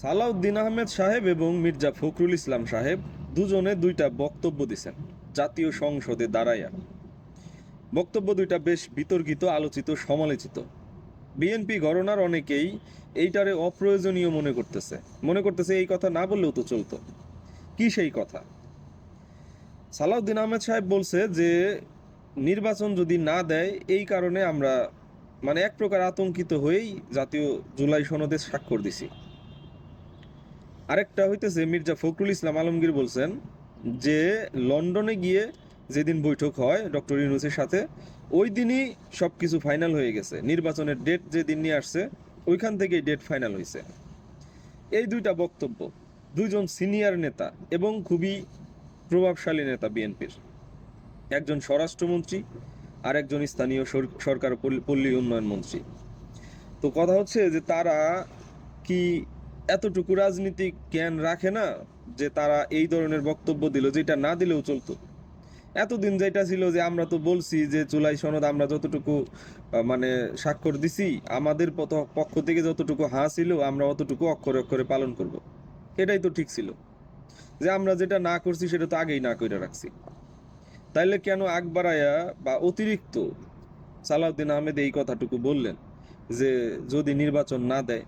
সালাউদ্দিন আহমেদ সাহেব এবং মির্জা ফখরুল ইসলাম সাহেব দুজনে দুইটা বক্তব্য দিছেন জাতীয় সংসদে দাঁড়াইয়া। বক্তব্য দুইটা বেশ বিতর্কিত, আলোচিত, সমালোচিত। বিএনপি ঘরানার অনেকেই এইটারে অপ্রয়োজনীয় মনে করতেছে এই কথা না বললেও তো চলতো। কি সেই কথা? সালাউদ্দিন আহমেদ সাহেব বলছে যে নির্বাচন যদি না দেয় এই কারণে আমরা এক প্রকার আতঙ্কিত হয়েই জাতীয় জুলাই সনদে স্বাক্ষর দিছি। আরেকটা হইতেছে মির্জা ফখরুল ইসলাম আলমগীর বলছেন যে লন্ডনে গিয়ে যেদিন বৈঠক হয় ডক্টর ইউনূসের সাথে, ওই দিনই সব কিছু ফাইনাল হয়ে গেছে। নির্বাচনের ডেট যেদিন নিয়ে আসছে ওইখান থেকেই ডেট ফাইনাল হয়েছে। এই দুইটা বক্তব্য দুইজন সিনিয়র নেতা এবং খুবই প্রভাবশালী নেতা বিএনপির, একজন স্বরাষ্ট্রমন্ত্রী আর একজন স্থানীয় সরকার পল্লী উন্নয়ন মন্ত্রী। তো কথা হচ্ছে যে তারা কি এতটুকু রাজনীতিক জ্ঞান রাখে না যে তারা এই ধরনের বক্তব্য দিল, যেটা না দিলেও চলতো। এতদিন যেটা ছিল যে আমরা তো বলছি যে জুলাই সনদ আমরা যতটুকু স্বাক্ষর দিছি, আমাদের পক্ষ থেকে যতটুকু হ্যাঁ ছিল আমরা অতটুকু অক্ষরে অক্ষরে পালন করব। এটাই তো ঠিক ছিল, যে আমরা যেটা না করছি সেটা তো আগেই না করে রাখছি। তাইলে কেন আগ বাড়ায়া বা অতিরিক্ত সালাউদ্দিন আহমেদ এই কথাটুকু বললেন যে যদি নির্বাচন না দেয়